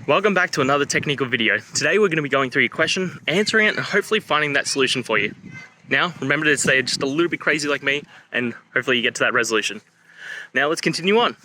Welcome back to another technical video. Today we're going to be going through your question, answering it, and hopefully finding that solution for you. Now, remember to stay just a little bit crazy like me, and hopefully you get to that resolution. Now let's continue on.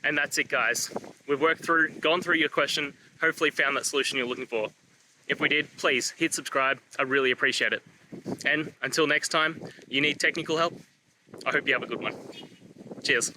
And that's it, guys. We've gone through your question, hopefully found that solution you're looking for. If we did, please hit subscribe. I really appreciate it. And until next time, you need technical help? I hope you have a good one. Cheers.